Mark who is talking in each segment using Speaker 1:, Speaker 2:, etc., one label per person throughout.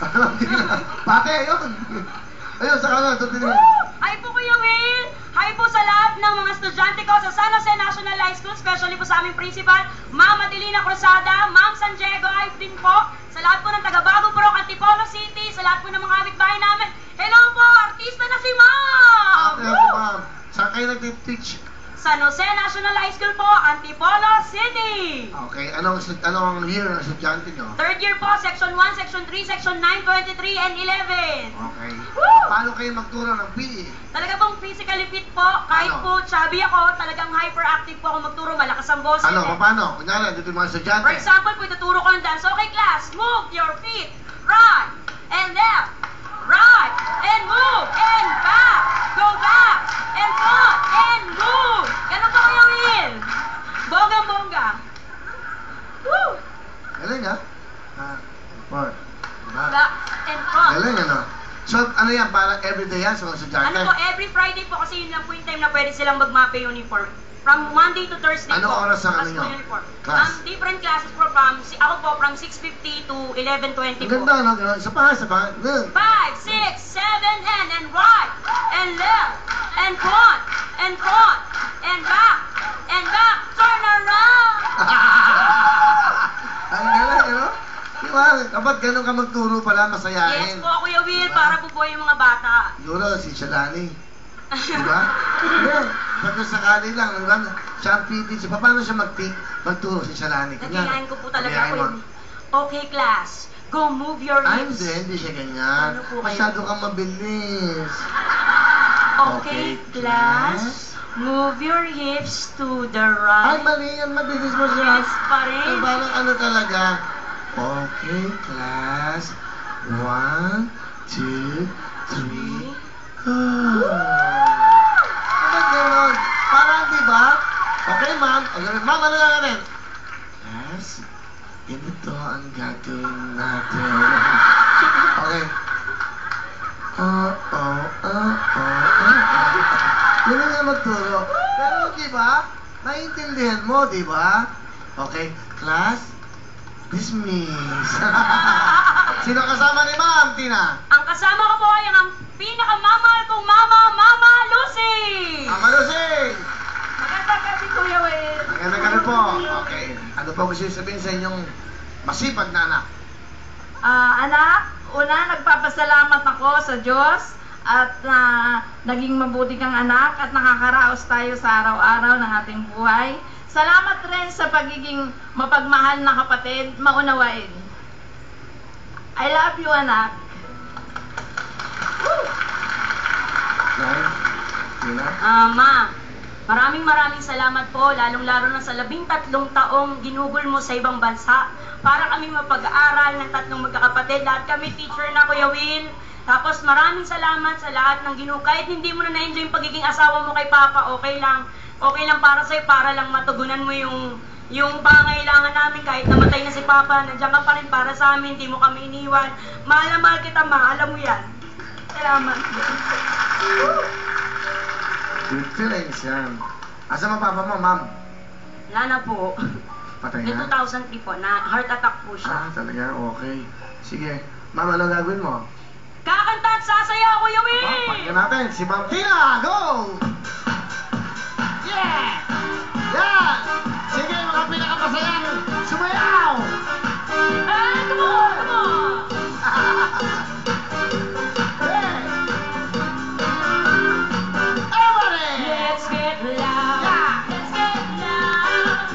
Speaker 1: Pate, ayun. Ayun, sa kanan, tutingin.
Speaker 2: Hi po Kuya Will! Hi po sa lahat ng mga estudyante ko sa San Jose National High School, especially po sa aming principal, Ma'am Adelina Cruzada, Ma'am San Diego, hi din po. Sa lahat po ng taga-Bago Purok, Antipolo City, sa lahat po ng mga kapitbahay namin. Hello po! Artista na si Ma'am!
Speaker 1: Ate, ma'am. Saan kayo nag-teach?
Speaker 2: San Jose National High School po, Antipolo City!
Speaker 1: Okay, anong year ng estudyante nyo?
Speaker 2: Third year po, Section 1, Section 3, Section 9, 23, and 11.
Speaker 1: Okay.
Speaker 2: Woo!
Speaker 1: Paano kayo magturo ng PE?
Speaker 2: Talaga pong physically fit po, kahit
Speaker 1: Ano?
Speaker 2: po chubby ako, talagang hyperactive po ako magturo, malakas ang boses.
Speaker 1: Paano? Kunyari, dito yung mga estudyante.
Speaker 2: For example, po ituturo ko ng dance. Okay, class, move your feet, right, and left, right, and move, and back, go back, and front, and move. Ganun po Kuya Will. Bonggang-bongga. Woo!
Speaker 1: Galing, ha? Part. Diba?
Speaker 2: Back and front.
Speaker 1: Galing, ano? So, ano yan? Parang everyday yan sa mga estudyante?
Speaker 2: Ano po, every Friday po kasi yun lang po yung time na pwede silang mag-mape uniform. From Monday to Thursday
Speaker 1: Anong
Speaker 2: po.
Speaker 1: oras ang ano
Speaker 2: Mas
Speaker 1: nyo?
Speaker 2: po uniform.
Speaker 1: Class?
Speaker 2: Different classes po ako po from 6:50 to 11:20
Speaker 1: Ang
Speaker 2: po.
Speaker 1: ganda, no? Isa pa. Good.
Speaker 2: 5, 6, 7, and right, and left, and front, and back, turn around!
Speaker 1: Ang galing, ano? Diba? Kapag ganun ka magturo pala, masayahin.
Speaker 2: Yes po, Kuya Will, para po po yung mga bata.
Speaker 1: Siguro, si Shalani. Diba? Hindi. Pagka sakali lang, diba? Siya ang PT. So, paano siya magturo si Shalani?
Speaker 2: Nagkinain ko po talaga
Speaker 1: Kaya
Speaker 2: ako
Speaker 1: mo.
Speaker 2: yun. Okay, class. Go move your
Speaker 1: Ay,
Speaker 2: hips.
Speaker 1: hindi siya ganyan.
Speaker 2: Ano po kayo?
Speaker 1: Masyado kang mabilis.
Speaker 2: Okay, class. Move your hips to the right.
Speaker 1: Ay, mali yan. Mabilis mo siya.
Speaker 2: Yes pa rin.
Speaker 1: Ay, parang ano talaga. Okay, class. 1, 2, 3, go. Bakit gano'n? Parang, di ba? Okay, ma'am. Ma'am, ano lang natin? Class, ganito ang gagawin natin. Okay. Ganun nga magturo. Pero, di ba? Naiintindihan mo, di ba? Okay, class, dismiss. Sino kasama ni Ma'am, Tina?
Speaker 2: Ang kasama ko po ay ang pinakamamahal kong Mama Lucy!
Speaker 1: Mama Lucy!
Speaker 2: Magandang gabi, Kuya Will.
Speaker 1: Magandang gabi po. Okay. Ano po gusto niyo sabihin sa inyong masipag na anak?
Speaker 3: Anak, una nagpapasalamat ako sa Diyos at naging mabuti kang anak at nakakaraos tayo sa araw-araw ng ating buhay. Salamat rin sa pagiging mapagmahal na kapatid, maunawain. I love you, anak.
Speaker 1: Nay? Tina?
Speaker 2: Ma, maraming salamat po, lalong-lalo na sa 13 taong ginugol mo sa ibang bansa para kami mapag-aaral ng 3 magkakapatid. Lahat kami teacher na, Kuya Will. Tapos maraming salamat sa lahat ng ginugol. Kahit hindi mo na na-enjoy yung pagiging asawa mo kay Papa, okay lang. Okay lang para sa'yo, para lang matugunan mo yung pangailangan namin. Kahit namatay na si Papa, nandiyan ka pa rin para sa amin, hindi mo kami iniwan. Mahal na mahal kita, ma, alam mo yan. Salamat.
Speaker 1: Good feelings yan. Asa mo papa mo, ma'am?
Speaker 2: Wala na po.
Speaker 1: Patay
Speaker 2: May
Speaker 1: na?
Speaker 2: 2003 po, na heart attack po siya.
Speaker 1: Talaga? Okay. Sige. Ma'am, ano gagawin mo?
Speaker 2: Kakanta at sasaya, Kuya Will!
Speaker 1: Pakinggan natin si Ma'am Tina! Go! Yeah! Yan! Sige, mga pinakamasayang sumayaw!
Speaker 2: Ah, come on! Come on!
Speaker 1: Hey! Everybody!
Speaker 2: Let's get loud!
Speaker 1: Yeah!
Speaker 2: Let's get loud!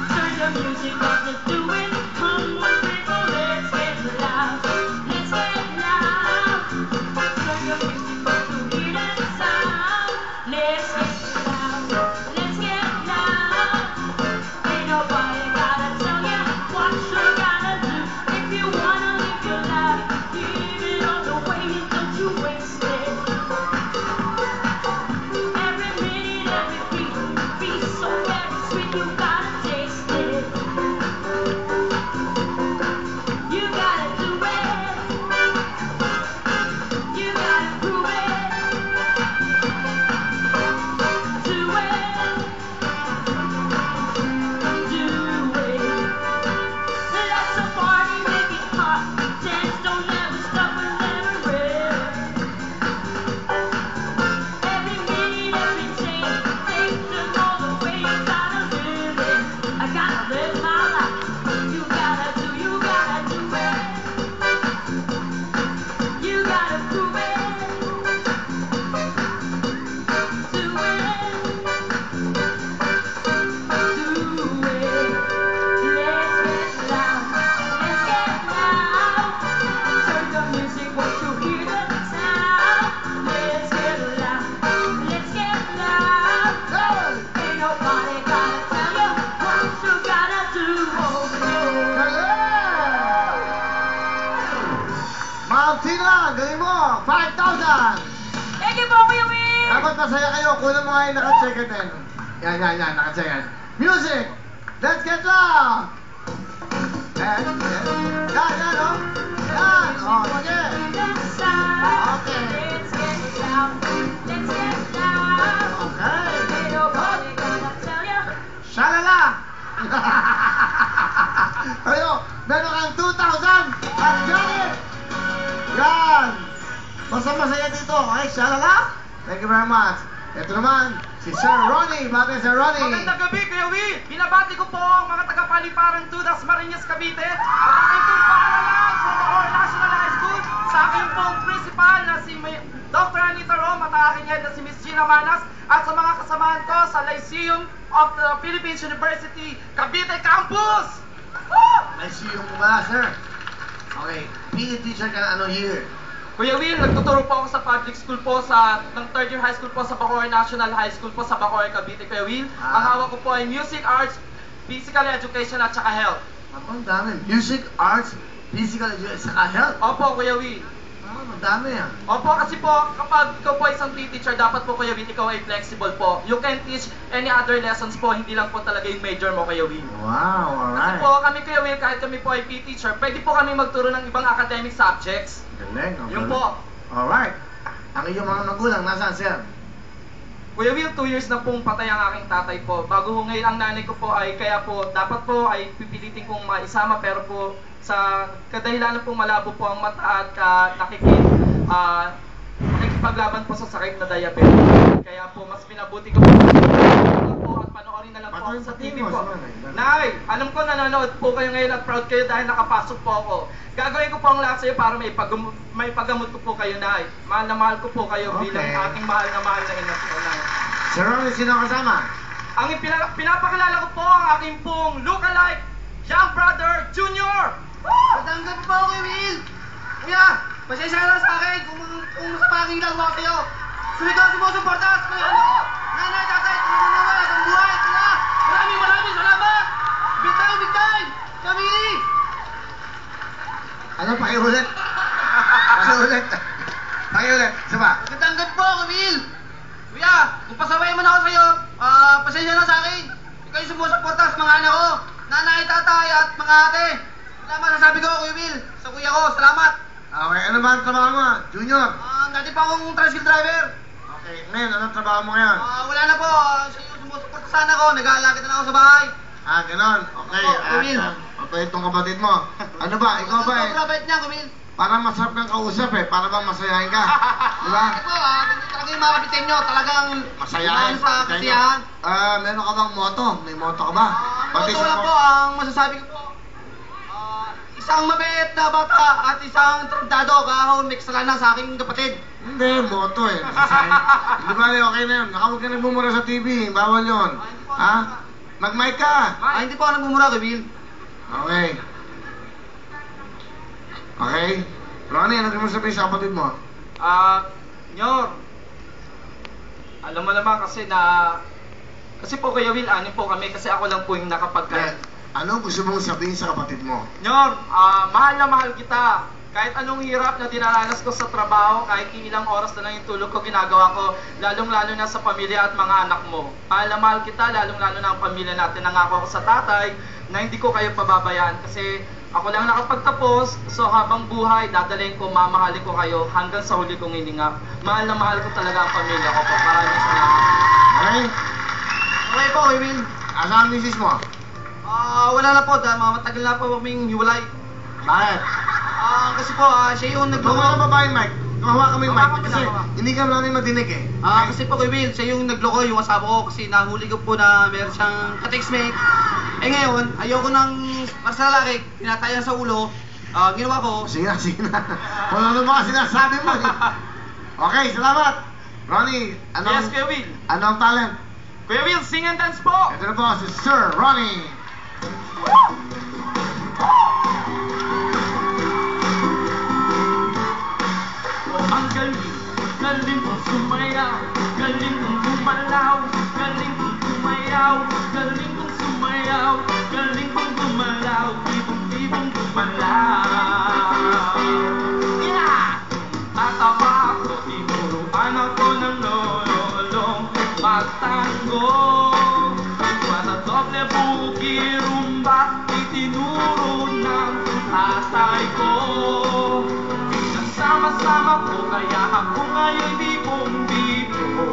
Speaker 2: Turn the music up, let's do it! Come on, people, let's get loud! Let's get loud! Turn the music up to hear that sound! Let's get loud! Let's get loud! Ain't nobody gotta tell you what you gotta do if you want.
Speaker 1: Ma'am Tina, galing mo! 5,000!
Speaker 2: Thank you po, Kuya Will!
Speaker 1: Dapat masaya kayo. Kunin mo nga yung naka-check din. Yan. Naka-check yan. Music! Let's get loud! Yan, oh. Yan, oh, sige.
Speaker 2: Let's out.
Speaker 1: Okay.
Speaker 2: Let's get loud. Let's get loud.
Speaker 1: Okay.
Speaker 2: Ain't nobody gonna tell you.
Speaker 1: Shalala! Tayo, meron kang 2,000 at Janet! Yan! Basta masaya dito, okay? Shalala! Thank you very much. Ito naman, si Sir Ronnie. Bakit Sir Ronnie?
Speaker 4: Magandang gabi, Kuya Will! Binabati ko po ang mga taga-Paliparan 2 Dasmariñas, Cavite at aking pong paaralan from Bacoor National High School sa aking pong principal na si Dr. Anita Rom at ang aking head na si Miss Gina Manas at sa mga kasamahan ko sa Lyceum of the Philippines University, Cavite Campus! Woo!
Speaker 1: May siyong mo ba, sir? Okay, PE teacher ka na ano year?
Speaker 4: Kuya Will, nagtuturo po ako sa public school po ng third year high school po sa Bacoor National High School po sa Bacoor, Cavite, Kuya Will. Ang hawak ko po ay music, arts, physical education at saka health.
Speaker 1: Ang dami. Music, arts, physical education, saka health.
Speaker 4: Opo, Kuya Will.
Speaker 1: Ang dami ah.
Speaker 4: Opo, kasi po, kapag ikaw po isang PE teacher, dapat po, Kuya Will, ikaw ay flexible po. You can teach any other lessons po, hindi lang po talaga yung major mo, Kuya Will.
Speaker 1: Wow,
Speaker 4: Kasi
Speaker 1: alright.
Speaker 4: po, kami, Kuya Will, kahit kami po ay PE teacher, pwede po kami magturo ng ibang academic subjects.
Speaker 1: Galing. ang
Speaker 4: Yung
Speaker 1: galing.
Speaker 4: po.
Speaker 1: Alright. Ang iyong mga magulang, nasaan, sir?
Speaker 4: Kuya Will, 2 years na pong patay ang aking tatay po. Bago ho ngayon ang nanay ko po ay, kaya po, dapat po ay pipilitin kong maisama, pero po, sa kadahilanan po malabo po ang mata at nakikipaglaban po sa sakit na diabetes. Kaya po, mas pinabuti ko po at panoorin na lang po ako sa TV po. Nay, alam ko nanonood po kayo ngayon at proud kayo dahil nakapasok po ako. Gagawin ko po ang lahat sa iyo para may paggamot ko po kayo, Nay. Mahal na mahal ko po kayo
Speaker 1: Okay.
Speaker 4: bilang aking mahal na ina po, Nay.
Speaker 1: Sir Ronnie, sino kasama?
Speaker 4: Ang pinapakilala ko po ang aking pong lookalike, Young Brother Junior!
Speaker 5: Magandang gabi po, Kuya Will! Kuya, pasensya na lang sa akin kung sa panging ginagawa ko sa'yo. Sumigaw sumusuporta sa kuya ano ko. Nanay, tatay, tulungan naman at ang buhay. Kuya, maraming salamat! Big time! Kamili!
Speaker 1: Ano, pakiulit? Pakiulit. Isa pa.
Speaker 5: Magandang gabi po, Kuya Will! Kuya, kung pasaway man ako sa'yo, pasensya na sa akin. Ikaw yung sumusuporta sa mga anak ko. Nanay, tatay, at mga ate. Salamat sasabi ko, Kuya Will. Sa kuya ko, salamat.
Speaker 1: Okay, ano ba ang trabaho mo? Junior?
Speaker 5: Dati pa akong tricycle driver.
Speaker 1: Okay, ngayon, anong trabaho mo ngayon?
Speaker 5: Wala na po. Siya yung sumusuporta sa anak ko. Nag-aalakit na ako sa bahay.
Speaker 1: Ganon. Okay,
Speaker 5: Opo, Kumil.
Speaker 1: okay, itong kapatid mo. Ano ba, ikaw ba eh?
Speaker 5: Sobrang bait niya, Kumil.
Speaker 1: Parang masarap kang kausap eh, para bang masayahin ka. Diba?
Speaker 5: Ito, ganito talaga yung mga kapitin nyo. Talagang
Speaker 1: Masayahin.
Speaker 5: sa kasiyahan.
Speaker 1: Meron ka bang moto? May moto ka ba?
Speaker 5: Ito lang po, ang masasabi ko po. Isang mabait na bata at isang trabdado kahon may kasalanan sa aking kapatid.
Speaker 1: Hindi, moto eh. Masasahin. Hindi ba, okay na yun. Huwag ka nagbumura sa TV. Bawal yun. Ha? Mag-mic ka.
Speaker 5: Hindi po ako nagmumura, Kumil.
Speaker 1: Okay. Okay. Ronnie, ano mo sabihin sa kapatid mo?
Speaker 4: Nyor, alam mo naman kasi po Kuya Will, anin po kami kasi ako lang po yung nakapagka.
Speaker 1: Ano gusto mong sabihin sa kapatid mo?
Speaker 4: Nyor, mahal na mahal kita. Kahit anong hirap na dinaranas ko sa trabaho, kahit ilang oras na lang yung tulog ko ginagawa ko, lalong-lalo na sa pamilya at mga anak mo. Mahal na mahal kita, lalong-lalo na ang pamilya natin. Nangako ako sa tatay na hindi ko kayo pababayaan kasi ako lang nakapagtapos, so habang buhay, dadalhin ko, mamahalin ko kayo hanggang sa huli kong hininga. Mahal na mahal ko talaga ang pamilya ko po. Maraming salamat.
Speaker 1: Okay?
Speaker 5: Okay po, Kumil.
Speaker 1: Asa ang misis mo?
Speaker 5: Wala na po, dahil matagal na po kaming hiwalay.
Speaker 1: Bakit?
Speaker 5: Kasi po, siya yung
Speaker 1: Gawa ka
Speaker 5: nagloko.
Speaker 1: ba yung mic? Gawa kami yung mic
Speaker 4: Gawa ko,
Speaker 1: kasi
Speaker 4: ginagawa.
Speaker 1: hindi ka namin madinig eh.
Speaker 5: Kasi po, Kumil, siya yung nagloko yung asawa ko kasi nahuli ko po na meron siyang ka-textmate. Ngayon, ayoko nang para sa lalaki, pinatayan sa ulo. Ginawa ko,
Speaker 1: Sige na. Kung ano ba sinasabi mo eh. Okay, salamat. Ronnie,
Speaker 4: Yes, Kuya Will.
Speaker 1: anong talent?
Speaker 4: Kuya Will, sing and dance po!
Speaker 1: Ito na po si Sir Ronnie.
Speaker 4: Ang galing kong sumayaw, galing kong gumalaw, galing kong sumayaw, galing kong sumayaw, galing kong gumalaw, tibong-tibong gumalaw. Yeah! kasama ko, kaya ako ngayon di bumbibo.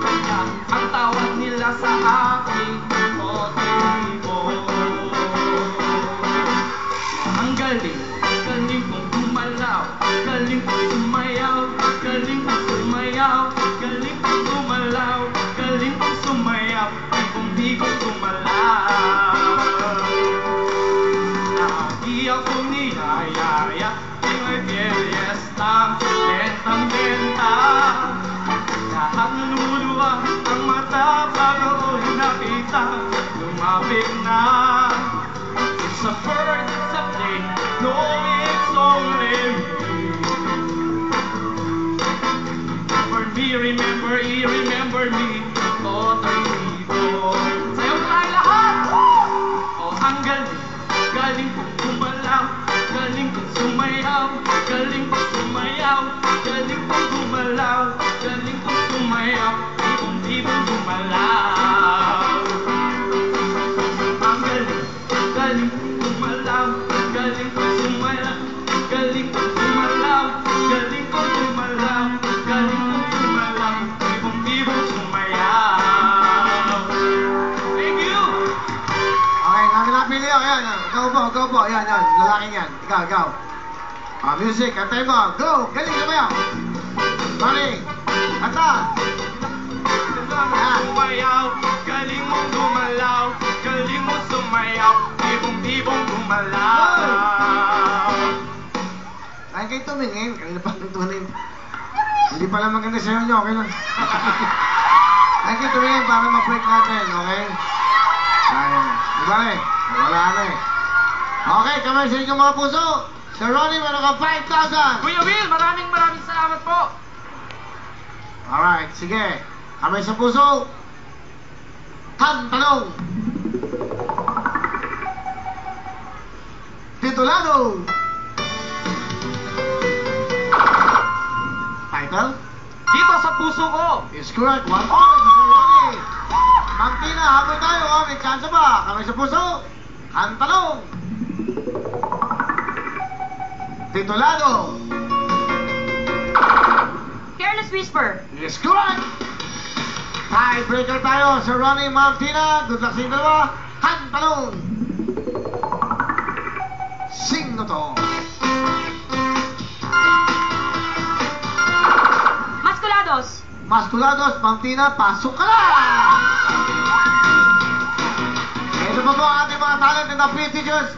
Speaker 4: Kaya ang tawag nila sa akin, Motibo. Ang galing, galing kong gumalaw, galing kong sumayaw, galing kong sumayaw, galing kong gumalaw, galing kong sumayaw, di kong gumalaw. Lagi akong niyayaya, di may fiesta, bentang-benta. Lahat naluluwa ang mata, bago ko'y nakita, lumapit na. It's a bird, it's a plane, no, it's only me. Remember me, Motibo. Sayaw na tayo lahat! Oh, ang galing, galing kong gumalaw, galing kong sumayaw, galing kong sumayaw, galing kong gumalaw, galing kong sumayaw, ibong gumalaw. Ang galing, galing kong gumalaw, galing kong sumayaw, galing kong gumalaw, galing kong gumalaw, galing kong gumalaw, ibong sumayaw. Thank you!
Speaker 1: Okay, namin napili ako. Yan, yan. Go po. Yan. Lalaking yan. Ikaw. Music, kantay mo. Go! Galing sumayaw. Ronnie, kanta. Yan.
Speaker 4: Sumayaw, galing mong gumalaw, galing mo sumayaw, ibong gumalaw.
Speaker 1: Kaya kayo tumingin. Kanina pa akong tumingin. Hindi pala maganda sa'yo nyo. Okay lang. Kaya kayo tumingin para ma-break natin. Okay? Ayan. Diba eh? Wala na eh. Okay, kamay sa inyong mga puso. Sir Ronnie, meron ka 5,000.
Speaker 4: Kuya Will, maraming salamat po.
Speaker 1: Alright, sige. Kamay sa puso. Tanong. Titulado. Title?
Speaker 4: Dito sa puso ko.
Speaker 1: Is correct. 1 point, Sir Ronnie. Ma'am Tina, habol tayo. May chance ba? Kamay sa puso. Tanong. Titulado.
Speaker 2: Careless Whisper.
Speaker 1: Is correct. Tiebreaker tayo. Sir Ronnie, Ma'am Tina. Good luck sa inyo dalawa. Tanong. Sing na to.
Speaker 2: Masculados.
Speaker 1: Masculados, Ma'am Tina, pasok ka na! Ito pa po ang ating mga talent and appeal teachers.